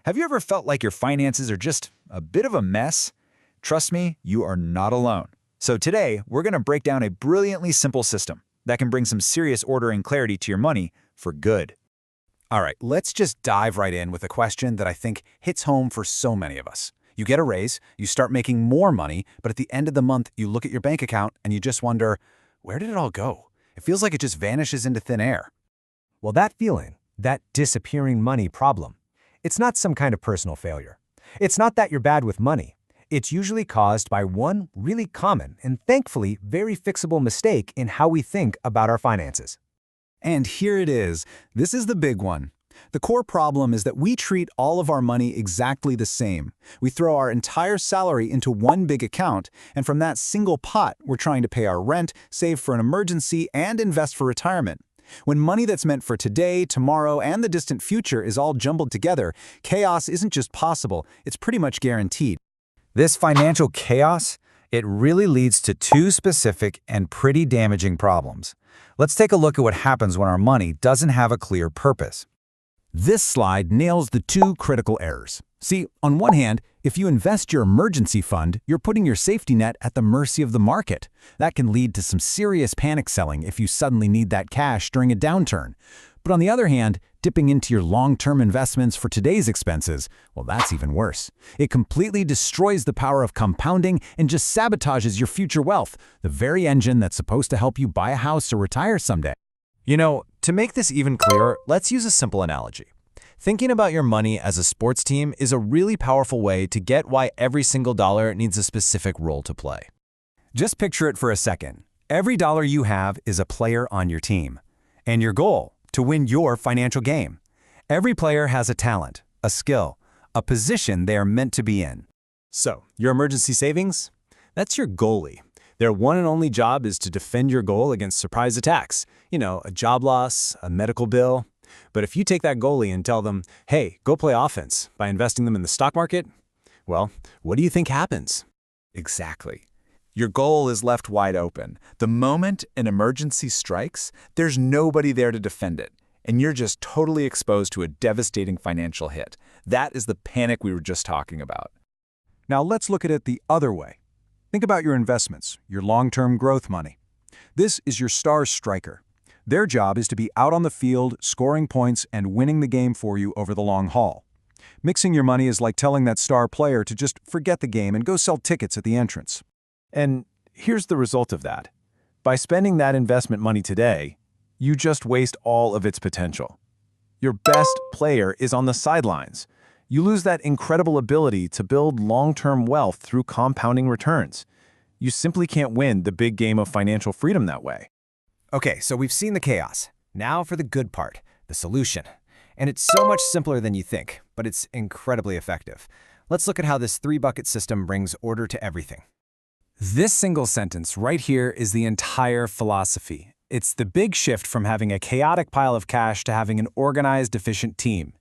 Have you ever felt like your finances are just a bit of a mess? Trust me, you are not alone. So today, we're going to break down a brilliantly simple system that can bring some serious order and clarity to your money for good. All right, let's just dive right in with a question that I think hits home for so many of us. You get a raise, you start making more money, but at the end of the month, you look at your bank account and you just wonder, where did it all go? It feels like it just vanishes into thin air. Well, that feeling, that disappearing money problem, it's not some kind of personal failure. It's not that you're bad with money. It's usually caused by one really common and thankfully very fixable mistake in how we think about our finances. And here it is. This is the big one. The core problem is that we treat all of our money exactly the same. We throw our entire salary into one big account, and from that single pot, we're trying to pay our rent, save for an emergency, and invest for retirement. When money that's meant for today, tomorrow, and the distant future is all jumbled together, chaos isn't just possible, it's pretty much guaranteed. This financial chaos, it really leads to two specific and pretty damaging problems. Let's take a look at what happens when our money doesn't have a clear purpose. This slide nails the two critical errors. See, on one hand, if you invest your emergency fund, you're putting your safety net at the mercy of the market. That can lead to some serious panic selling if you suddenly need that cash during a downturn. But on the other hand, dipping into your long-term investments for today's expenses, well, that's even worse. It completely destroys the power of compounding and just sabotages your future wealth, the very engine that's supposed to help you buy a house or retire someday. You know, to make this even clearer, let's use a simple analogy. Thinking about your money as a sports team is a really powerful way to get why every single dollar needs a specific role to play. Just picture it for a second. Every dollar you have is a player on your team. And your goal, to win your financial game. Every player has a talent, a skill, a position they are meant to be in. So, your emergency savings? That's your goalie. Their one and only job is to defend your goal against surprise attacks. You know, a job loss, a medical bill. But if you take that goalie and tell them, hey, go play offense by investing them in the stock market, well, what do you think happens? Exactly. Your goal is left wide open. The moment an emergency strikes, there's nobody there to defend it, and you're just totally exposed to a devastating financial hit. That is the panic we were just talking about. Now let's look at it the other way. Think about your investments, your long-term growth money. This is your star striker. Their job is to be out on the field, scoring points, and winning the game for you over the long haul. Mixing your money is like telling that star player to just forget the game and go sell tickets at the entrance. And here's the result of that. By spending that investment money today, you just waste all of its potential. Your best player is on the sidelines. You lose that incredible ability to build long-term wealth through compounding returns. You simply can't win the big game of financial freedom that way. Okay, so we've seen the chaos. Now for the good part, the solution. And it's so much simpler than you think, but it's incredibly effective. Let's look at how this three-bucket system brings order to everything. This single sentence right here is the entire philosophy. It's the big shift from having a chaotic pile of cash to having an organized, efficient team.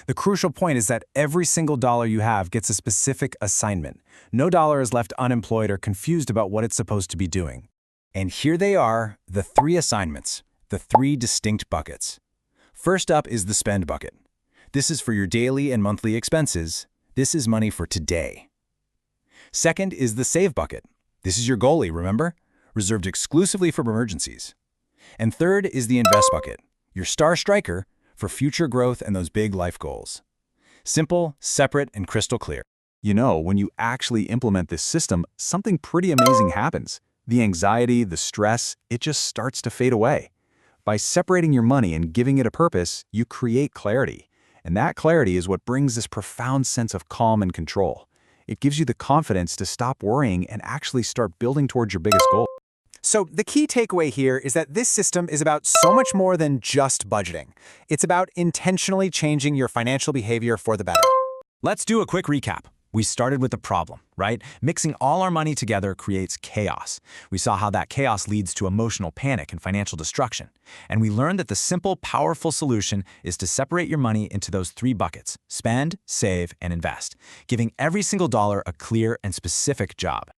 The crucial point is that every single dollar you have gets a specific assignment. No dollar is left unemployed or confused about what it's supposed to be doing. And here they are, the three assignments, the three distinct buckets. First up is the spend bucket. This is for your daily and monthly expenses. This is money for today. Second is the save bucket. This is your goalie, remember? Reserved exclusively for emergencies. And third is the invest bucket, your star striker for future growth and those big life goals. Simple, separate, and crystal clear. You know, when you actually implement this system, something pretty amazing happens. The anxiety, the stress, it just starts to fade away. By separating your money and giving it a purpose, you create clarity. And that clarity is what brings this profound sense of calm and control. It gives you the confidence to stop worrying and actually start building towards your biggest goal. So the key takeaway here is that this system is about so much more than just budgeting. It's about intentionally changing your financial behavior for the better. Let's do a quick recap. We started with the problem, right? Mixing all our money together creates chaos. We saw how that chaos leads to emotional panic and financial destruction. And we learned that the simple, powerful solution is to separate your money into those three buckets: spend, save, and invest, giving every single dollar a clear and specific job.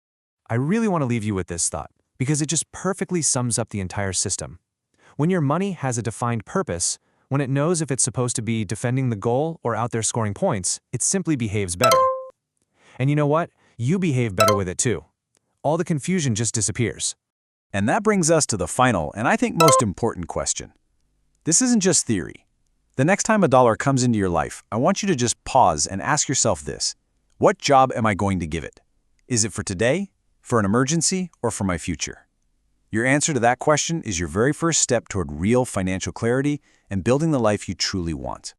I really want to leave you with this thought, because it just perfectly sums up the entire system. When your money has a defined purpose, When it knows if it's supposed to be defending the goal or out there scoring points, it simply behaves better. And you know what? You behave better with it too. All the confusion just disappears. And that brings us to the final and I think most important question. This isn't just theory. The next time a dollar comes into your life, I want you to just pause and ask yourself this. What job am I going to give it? Is it for today, for an emergency, or for my future? Your answer to that question is your very first step toward real financial clarity and building the life you truly want.